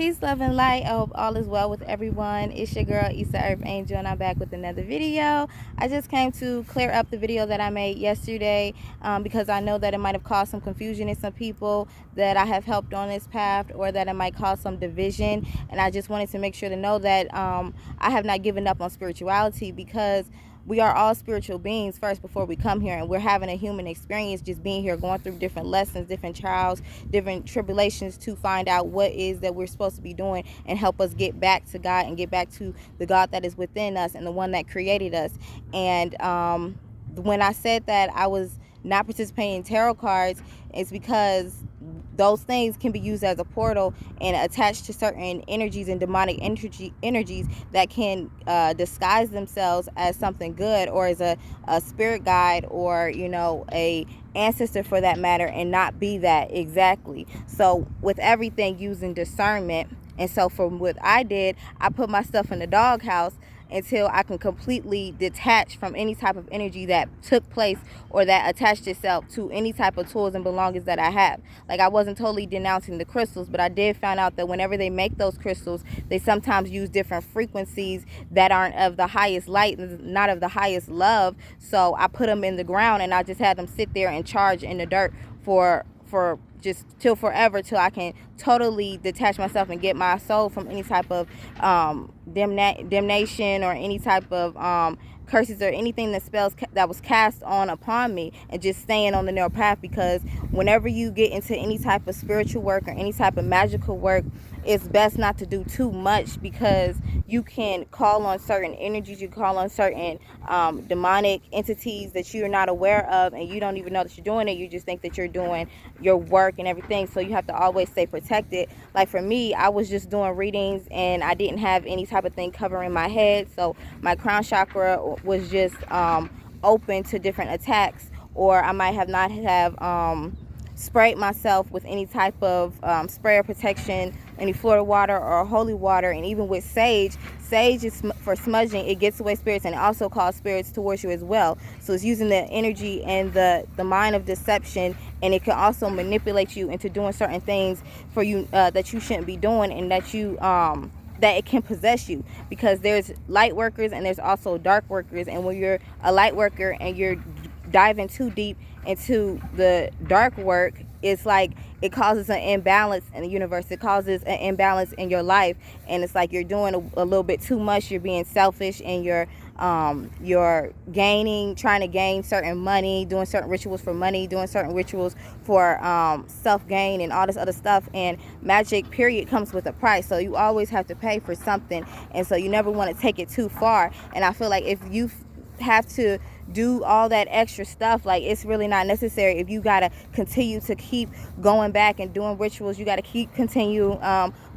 Peace, love, and light. I hope all is well with everyone. It's your girl, Issa Earth Angel, and I'm back with another video. I just came to clear up the video that I made yesterday because I know that it might have caused some confusion in some people that I have helped on this path, or that it might cause some division. And I just wanted to make sure to know that I have not given up on spirituality, because we are all spiritual beings first before we come here, and we're having a human experience just being here, going through different lessons, different trials, different tribulations to find out what is that we're supposed to be doing and help us get back to God and get back to the God that is within us and the one that created us. And when I said that I was not participating in tarot cards, it's because those things can be used as a portal and attached to certain energies and demonic energies that can disguise themselves as something good, or as a spirit guide, or a ancestor for that matter, and not be that exactly. So with everything, using discernment. And so from what I did, I put my stuff in the doghouse until I can completely detach from any type of energy that took place or that attached itself to any type of tools and belongings that I have. Like, I wasn't totally denouncing the crystals, but I did find out that whenever they make those crystals, they sometimes use different frequencies that aren't of the highest light and not of the highest love. So I put them in the ground, and I just had them sit there and charge in the dirt for just till forever, till I can totally detach myself and get my soul from any type of damnation, or any type of curses, or anything that spells that was cast on upon me, and just staying on the narrow path. Because whenever you get into any type of spiritual work or any type of magical work, it's best not to do too much, because you can call on certain energies, you call on certain demonic entities that you're not aware of, and you don't even know that you're doing it. You just think that you're doing your work and everything. So you have to always stay protected. Like for me, I was just doing readings, and I didn't have any type of thing covering my head, so my crown chakra was just open to different attacks. Or I might have not have sprayed myself with any type of sprayer protection, any Florida water or holy water. And even with sage is for smudging. It gets away spirits, and it also calls spirits towards you as well. So it's using the energy and the mind of deception, and it can also manipulate you into doing certain things for you that you shouldn't be doing, and that you that it can possess you. Because there's light workers and there's also dark workers. And when you're a light worker and you're diving too deep into the dark work, it's like it causes an imbalance in the universe. It causes an imbalance in your life, and it's like you're doing a little bit too much. You're being selfish, and you're trying to gain certain money, doing certain rituals for money, doing certain rituals for self-gain and all this other stuff. And magic, period, comes with a price. So you always have to pay for something, and so you never want to take it too far. And I feel like if you have to do all that extra stuff, like, it's really not necessary. If you gotta continue to keep going back and doing rituals, you gotta continue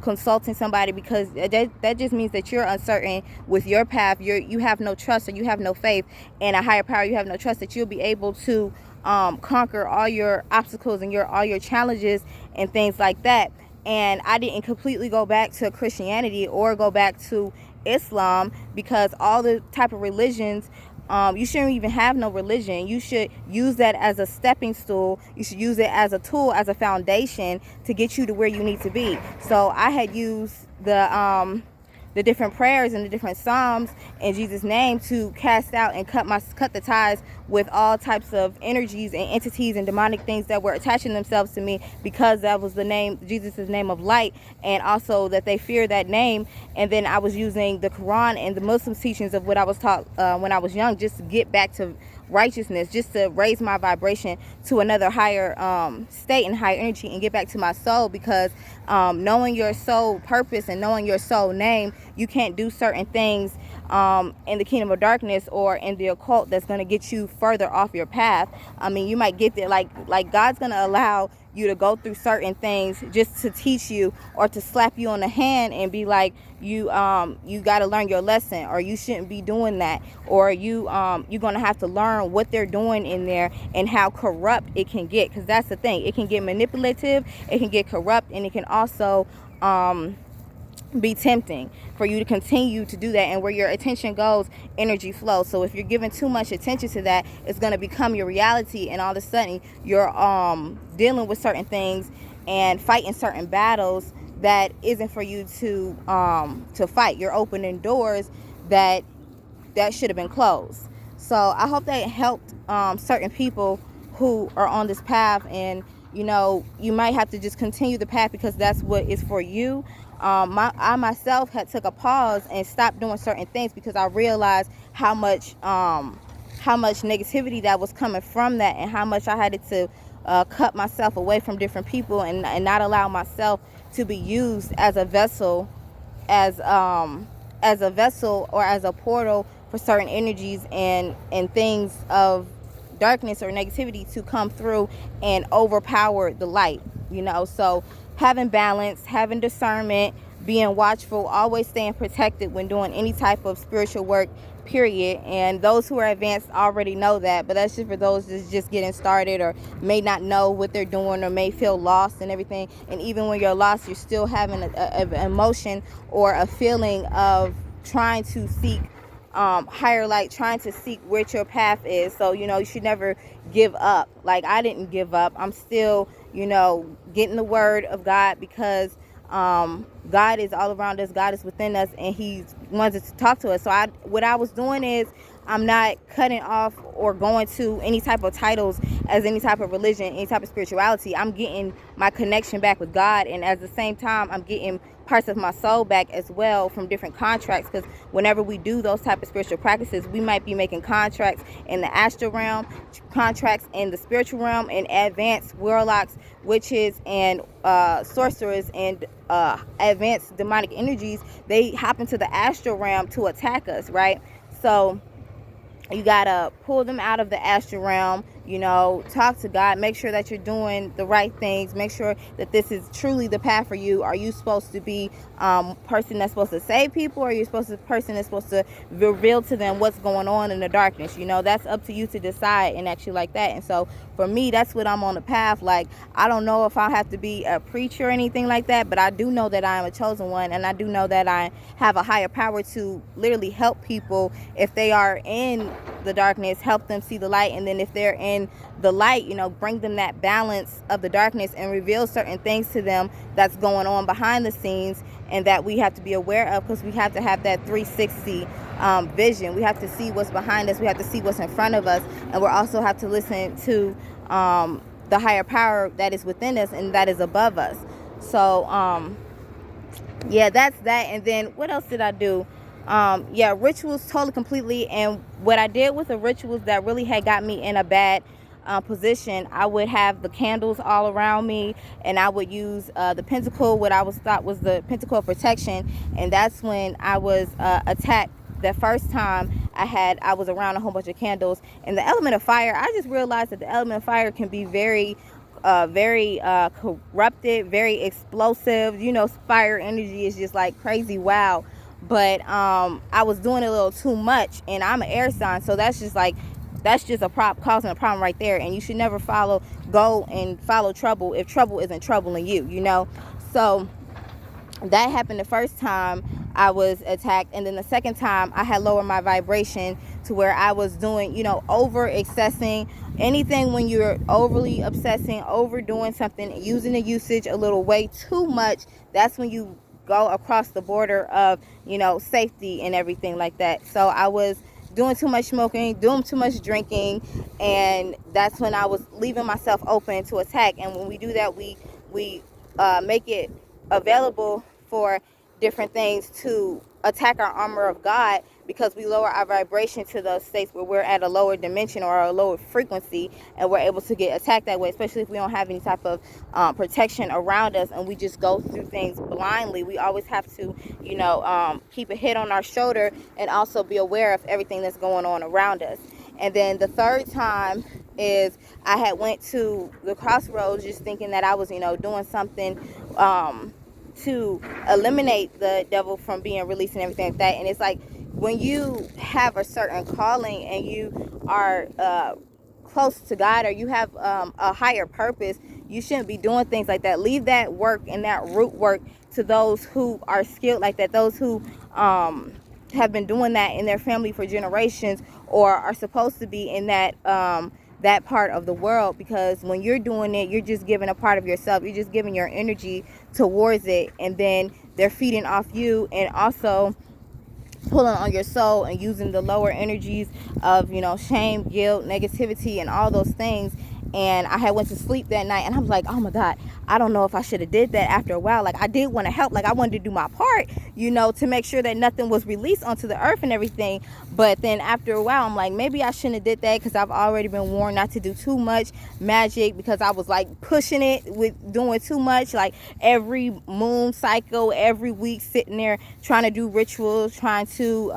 consulting somebody, because that just means that you're uncertain with your path. You have no trust, or you have no faith in a higher power. You have no trust that you'll be able to conquer all your obstacles and all your challenges and things like that. And I didn't completely go back to Christianity or go back to Islam, because all the type of religions, you shouldn't even have no religion. You should use that as a stepping stool. You should use it as a tool, as a foundation to get you to where you need to be. So I had used the different prayers and the different psalms in Jesus' name to cast out and cut the ties with all types of energies and entities and demonic things that were attaching themselves to me, because that was the name, Jesus' name of light, and also that they fear that name. And then I was using the Quran and the Muslim teachings of what I was taught when I was young, just to get back to righteousness, just to raise my vibration to another higher state and higher energy, and get back to my soul. Because knowing your soul purpose and knowing your soul name, you can't do certain things in the kingdom of darkness or in the occult that's going to get you further off your path. I mean, you might get there, like God's going to allow you to go through certain things just to teach you, or to slap you on the hand and be like, you got to learn your lesson, or you shouldn't be doing that, or you're going to have to learn what they're doing in there and how corrupt it can get. Because that's the thing, it can get manipulative, it can get corrupt, and it can also be tempting for you to continue to do that. And where your attention goes, energy flows. So if you're giving too much attention to that, it's going to become your reality, and all of a sudden you're dealing with certain things and fighting certain battles that isn't for you to fight. You're opening doors that should have been closed. So I hope that helped certain people who are on this path, and you might have to just continue the path because that's what is for you. I myself had took a pause and stopped doing certain things because I realized how much negativity that was coming from that, and how much I had to cut myself away from different people, and not allow myself to be used as a vessel, as a vessel or as a portal for certain energies and things of darkness or negativity to come through and overpower the light. So having balance, having discernment, being watchful, always staying protected when doing any type of spiritual work, period. And those who are advanced already know that, but that's just for those that's just getting started or may not know what they're doing or may feel lost and everything. And even when you're lost, you're still having an emotion or a feeling of trying to seek higher light, trying to seek where your path is. So you should never give up. Like I didn't give up. I'm still getting the word of God, because God is all around us, God is within us, and He wants us to talk to us. So what I was doing is, I'm not cutting off or going to any type of titles as any type of religion, any type of spirituality. I'm getting my connection back with God, and at the same time I'm getting parts of my soul back as well from different contracts, because whenever we do those type of spiritual practices, we might be making contracts in the astral realm, contracts in the spiritual realm, and advanced warlocks, witches, and sorcerers, and advanced demonic energies, they hop into the astral realm to attack us, right? So you gotta pull them out of the astral realm, talk to God, make sure that you're doing the right things, make sure that this is truly the path for you. Are you supposed to be person that's supposed to save people, or are you supposed to person that's supposed to reveal to them what's going on in the darkness? That's up to you to decide, and actually like that. And so for me, that's what I'm on the path. Like, I don't know if I have to be a preacher or anything like that, but I do know that I am a chosen one, and I do know that I have a higher power to literally help people if they are in the darkness, help them see the light. And then if they're in the light, bring them that balance of the darkness and reveal certain things to them that's going on behind the scenes, and that we have to be aware of, because we have to have that 360 vision. We have to see what's behind us, we have to see what's in front of us, and we also have to listen to the higher power that is within us and that is above us. So yeah, that's that. And then what else did I do? Rituals, totally, completely. And what I did with the rituals that really had got me in a bad position, I would have the candles all around me, and I would use the pentacle, what I was thought was the pentacle of protection. And that's when I was attacked the first time. I was around a whole bunch of candles. And the element of fire, I just realized that the element of fire can be very corrupted, very explosive. Fire energy is just like crazy, wow. But I was doing a little too much, and I'm an air sign, so that's just a causing a problem right there. And you should never go and follow trouble if trouble isn't troubling you. So that happened the first time I was attacked. And then the second time I had lowered my vibration to where I was doing, over excessing. Anything when you're overly obsessing, overdoing something, using the usage a little way too much, that's when you go across the border of, safety and everything like that. So I was doing too much smoking, doing too much drinking, and that's when I was leaving myself open to attack. And when we do that, we make it available for different things to attack our armor of God, because we lower our vibration to those states where we're at a lower dimension or a lower frequency, and we're able to get attacked that way, especially if we don't have any type of protection around us, and we just go through things blindly. We always have to keep a head on our shoulder, and also be aware of everything that's going on around us. And then the third time is I had went to the crossroads, just thinking that I was doing something to eliminate the devil from being released and everything like that. And it's like, when you have a certain calling and you are close to God, or you have a higher purpose, you shouldn't be doing things like that. Leave that work and that root work to those who are skilled like that, those who have been doing that in their family for generations, or are supposed to be in that that part of the world, because when you're doing it, you're just giving a part of yourself. You're just giving your energy towards it, and then they're feeding off you, and also pulling on your soul and using the lower energies of, you know, shame, guilt, negativity, and all those things. And I had went to sleep that night, and I was like, oh my God, I don't know if I should have did that. After a while, like, I did want to help, like I wanted to do my part, you know, to make sure that nothing was released onto the earth and everything. But then after a while, I'm like, maybe I shouldn't have did that, because I've already been warned not to do too much magic, because I was like pushing it with doing too much, like every moon cycle, every week, sitting there trying to do rituals, trying to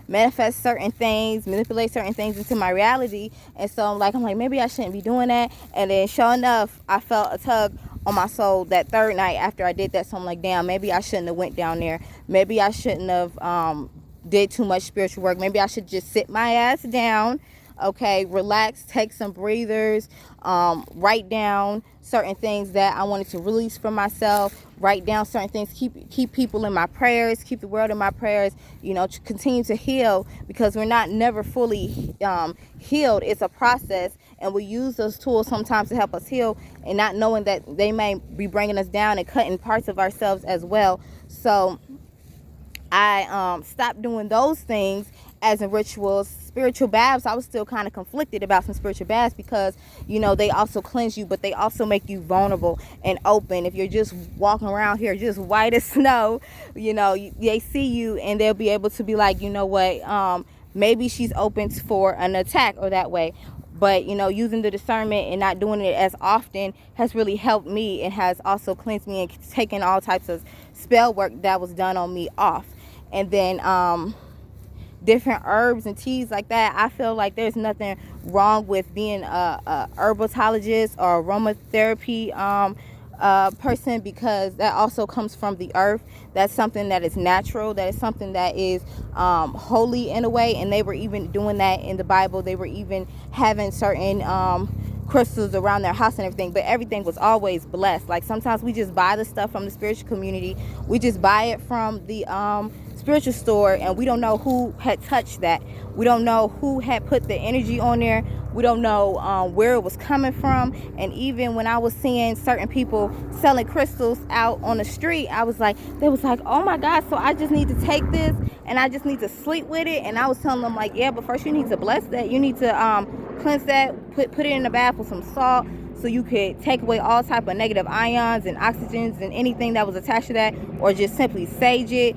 manifest certain things, manipulate certain things into my reality. And so I'm like, maybe I shouldn't be doing that. And then sure enough, I felt a tug on my soul that third night after I did that. So I'm like, damn, maybe I shouldn't have went down there. Maybe I shouldn't have did too much spiritual work. Maybe I should just sit my ass down, okay, relax, take some breathers, write down certain things that I wanted to release from myself, write down certain things, keep people in my prayers, keep the world in my prayers, you know, to continue to heal, because we're not never fully healed. It's a process, and we use those tools sometimes to help us heal, and not knowing that they may be bringing us down and cutting parts of ourselves as well. So I stopped doing those things as in rituals. Spiritual baths, I was still kind of conflicted about some spiritual baths, because, you know, they also cleanse you, but they also make you vulnerable and open. If you're just walking around here just white as snow, you know, they see you and they'll be able to be like, you know what, maybe she's open for an attack or that way. But, you know, using the discernment and not doing it as often has really helped me, and has also cleansed me and taken all types of spell work that was done on me off. And then different herbs and teas like that, I feel like there's nothing wrong with being a herbatologist or aromatherapy person, because that also comes from the earth. That's something that is natural. That is something that is holy in a way. And they were even doing that in the Bible. They were even having certain crystals around their house and everything, but everything was always blessed. Like, sometimes we just buy the stuff from the spiritual community. We just buy it from the spiritual store, and we don't know who had touched that. We don't know who had put the energy on there. We don't know where it was coming from. And even when I was seeing certain people selling crystals out on the street, they was like, oh my God, so I just need to take this and I just need to sleep with it. And I was telling them, like, yeah, but first you need to bless that. You need to cleanse that, put it in the bath with some salt, so you could take away all type of negative ions and oxygens and anything that was attached to that, or just simply sage it,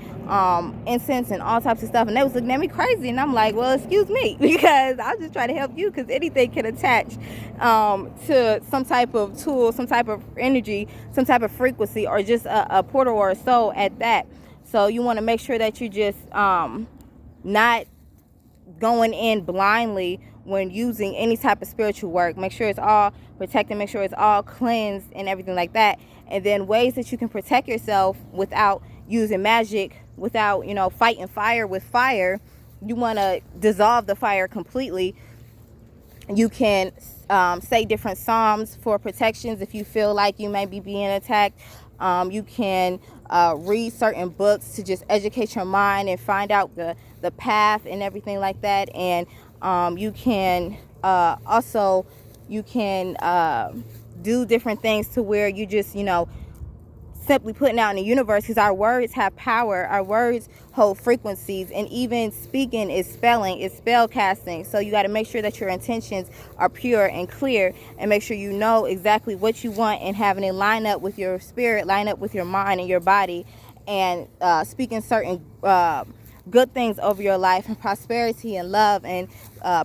incense and all types of stuff. And they was looking at me crazy, and I'm like, well, excuse me, because I'm just trying to help you, because anything can attach to some type of tool, some type of energy, some type of frequency, or just a portal or a soul at that. So you want to make sure that you're just not going in blindly when using any type of spiritual work. Make sure it's all protected, make sure it's all cleansed and everything like that. And then ways that you can protect yourself without using magic, without, you know, fighting fire with fire. You want to dissolve the fire completely. You can say different psalms for protections if you feel like you may be being attacked. You can read certain books to just educate your mind and find out the path and everything like that. And you can also, you can do different things to where you just, you know, simply putting out in the universe, because our words have power. Our words hold frequencies, and even speaking is spelling, is spell casting. So you got to make sure that your intentions are pure and clear, and make sure you know exactly what you want, and having it line up with your spirit, line up with your mind and your body, and speaking certain good things over your life, and prosperity and love and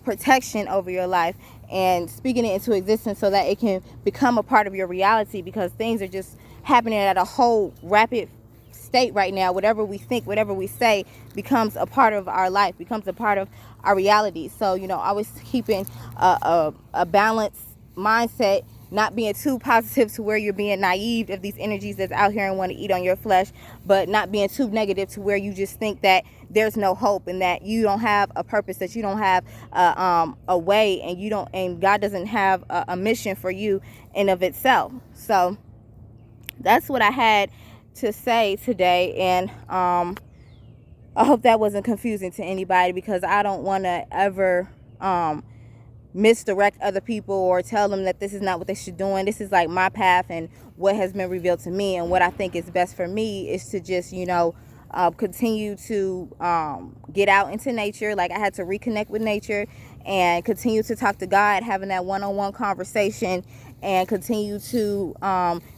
protection over your life, and speaking it into existence so that it can become a part of your reality, because things are just happening at a whole rapid state right now. Whatever we think, whatever we say becomes a part of our life, becomes a part of our reality. So, you know, always keeping a balanced mindset, not being too positive to where you're being naive of these energies that's out here and want to eat on your flesh, but not being too negative to where you just think that there's no hope, and that you don't have a purpose, that you don't have a way, and you don't, and God doesn't have a mission for you in of itself. So that's what I had to say today. And I hope that wasn't confusing to anybody, because I don't want to ever misdirect other people or tell them that this is not what they should be doing. This is like my path and what has been revealed to me, and what I think is best for me is to just, you know, continue to get out into nature. Like, I had to reconnect with nature and continue to talk to God, having that one-on-one conversation, and continue to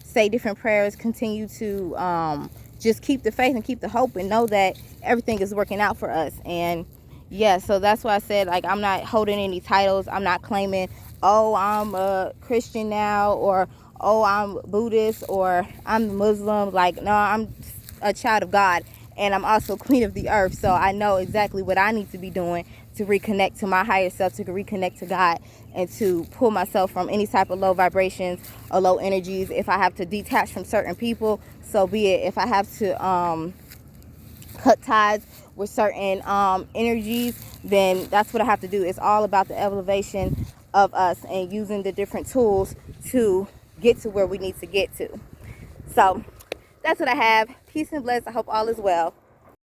say different prayers, continue to just keep the faith and keep the hope, and know that everything is working out for us. And yeah, so that's why I said, like, I'm not holding any titles. I'm not claiming, oh, I'm a Christian now, or oh, I'm Buddhist, or I'm Muslim. Like, no, I'm a child of God, and I'm also queen of the earth. So I know exactly what I need to be doing to reconnect to my higher self, to reconnect to God, and to pull myself from any type of low vibrations or low energies. If I have to detach from certain people, so be it. If I have to cut ties with certain energies, then that's what I have to do. It's all about the elevation of us and using the different tools to get to where we need to get to. So that's what I have. Peace and bless. I hope all is well.